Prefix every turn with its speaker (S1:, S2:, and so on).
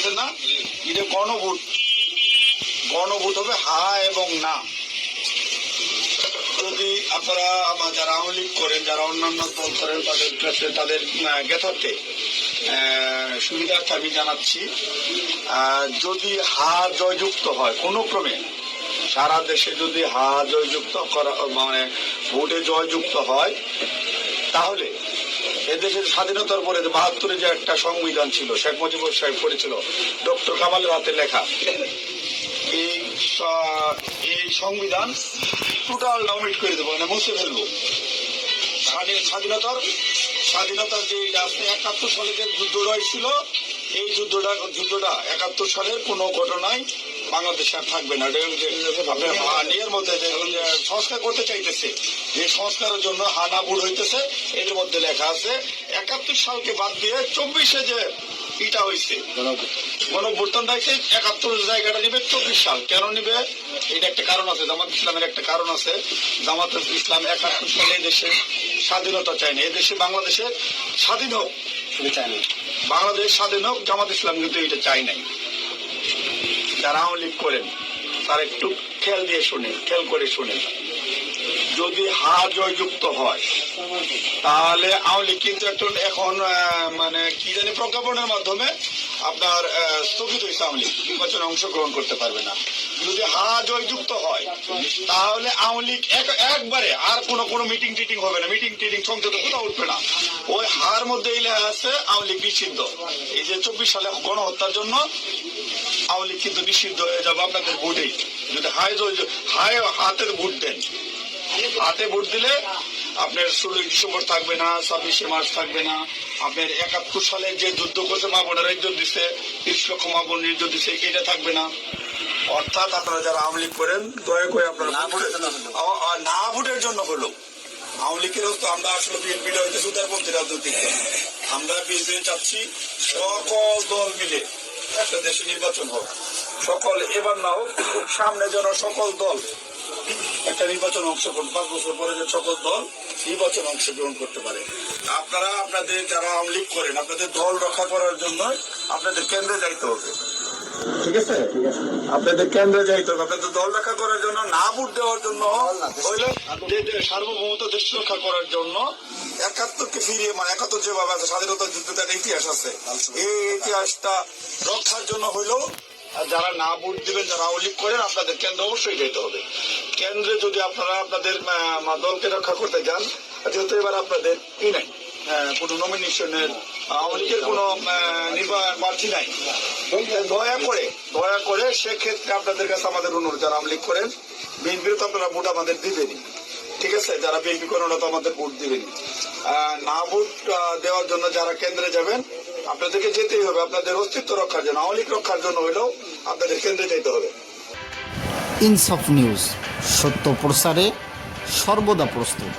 S1: আছে না, এটা গণভোট। গণভোট হবে হা এবং না। যদি আপনারা যারা আওয়ামী লীগ করেন, যারা অন্যান্য দল করেন, তাদের কাছে তাদের জ্ঞাতার্থে সুবিধার্থে আমি জানাচ্ছি, যদি হা জয়যুক্ত হয় কোনো ক্রমে, সারা দেশে যদি হা জয়যুক্ত করা মানে ভোটে জয়যুক্ত হয়, তাহলে এদেশের স্বাধীনতার পরে ৭২-এ যে একটা সংবিধান ছিল, শেখ মুজিবুর সাহেব করেছিল, ডক্টর কামালের হাতে লেখা, এই সংবিধান টোটাল ডাউনলোড করে দেবো, মানে মুছে ফেলবো। স্বাধীনতার যে ৭১ সালে যে যুদ্ধটা হয়েছিল, এই যুদ্ধটা ৭১ সালের কোনো ঘটনায় বাংলাদেশ আর থাকবে না। আপনার মধ্যে সংস্কার করতে চাইতেছে, যে সংস্কারের জন্য হানা বুড় হইতেছে, এর মধ্যে লেখা আছে ৭১ সালকে বাদ দিয়ে ২৪-এ যে ইটা হয়েছে গণভোটটা হয়েছে, ৭১ জায়গাটা নিবে ২৪ সাল। কেন নিবে? এটা একটা কারণ আছে, জামাত ইসলামের একটা কারণ আছে। জামাত ইসলাম ৭১ সালে দেশে স্বাধীনতা চায় না, এদেশে বাংলাদেশের স্বাধীন হোক চায় না, বাংলাদেশ স্বাধীন হোক, জামাত ইসলাম কিন্তু এটা চাই নাই। যারা আওয়ামী লীগ করেন তারা একটু খেয়াল করে শোনেন। যদি হা জয়যুক্ত হয়, তাহলে আওয়ামী লীগ কিন্তু এখন মানে কি জানি প্রজ্ঞাপনের মাধ্যমে আপনার স্থগিত হয়েছে, আওয়ামী লীগ নির্বাচনে অংশগ্রহণ করতে পারবে না। যদি হা জয়যুক্ত হয়, তাহলে আওয়ামী লীগ একবারে আর কোনো মিটিং টিটিং হবে না, মিটিং টিটিং সংসদে কোথাও উঠবে না। ওই হার মধ্যে এই লেখা আছে আওয়ামী লীগ নিষিদ্ধ। এই যে ২৪ সালে গণহত্যার জন্য আওয়ামী লীগ কিন্তু নিষিদ্ধ হয়ে যাবে আপনাদের ভোটেই। যদি হাতের ভোট দেন, হাতে ভোট দিলে আপনার ১৬ই ডিসেম্বর থাকবে না, ২৬শে মার্চ থাকবে না, আপনার ৭১ সালে যে যুদ্ধ করছে, মা বোনেরা ইজ্জত দিচ্ছে, ৩০ লক্ষ মা বোন ইজ্জত দিচ্ছে, এটা থাকবে না। অর্থাৎ আপনারা যারা আওয়ামী লীগ করেন, দয়া করে আপনারা না ভোটের জন্য হলো আওয়ামী লীগের তো আমরা আসলে বিএনপিটা হইতে সুতারপন্থী রাজনৈতিক, আমরা বিএনপি চাচ্ছি সকল দল মিলে একটা দেশে নির্বাচন হোক। এবার না হোক, সামনে যেন সকল দল একটা নির্বাচন অংশগ্রহণ, ৫ বছর পরে যে সকল দল নির্বাচন অংশগ্রহণ করতে পারে। আপনারা আপনাদের যারা আওয়ামী লীগ করেন, আপনাদের দল রক্ষা করার জন্য আপনাদের কেন্দ্রে যাইতে হবে, ঠিক আছে? আপনাদের কেন্দ্রে যাইতে হবে, আপনাদের দল রক্ষা করার জন্য, না ভোট দেওয়ার জন্য, সার্বভৌমত্ব দেশ রক্ষা করার জন্য। ৭১কে ফিরিয়ে, মানে ৭১ যেভাবে আছে, স্বাধীনতা যুদ্ধের একটা ইতিহাস আছে, এই ইতিহাসটা রক্ষার জন্য হইলেও যারা না ভোট দিবেন, যারা আওয়ামী লীগ করেন, আপনাদের কেন্দ্রে অবশ্যই যেতে হবে। কেন্দ্রে যদি আপনারা আপনাদের দলকে রক্ষা করতে যান, যেহেতু এবার আপনাদের নাই কোনো নমিনেশনের, আওয়ামী লীগের কোনো প্রার্থী নাই, দয়া করে সেক্ষেত্রে আপনাদের কাছে আমাদের অনুরোধ, যারা আওয়ামী লীগ করেন, বিএনপির তো আপনারা ভোট আমাদের দিবেনই, ঠিক আছে? যারা বিএনপি করেন ওরা তো আমাদের ভোট দিবেনই। না ভোট দেওয়ার জন্য যারা কেন্দ্রে যাবেন, আপনাদেরকে যেতেই হবে, আপনাদের অস্তিত্ব রক্ষার জন্য, আওয়ামী লীগ রক্ষার জন্য হলেও আপনাদের কেন্দ্রে যেতে হবে।
S2: ইনসাফ নিউজ, সত্য প্রসারে সর্বদা প্রস্তুত।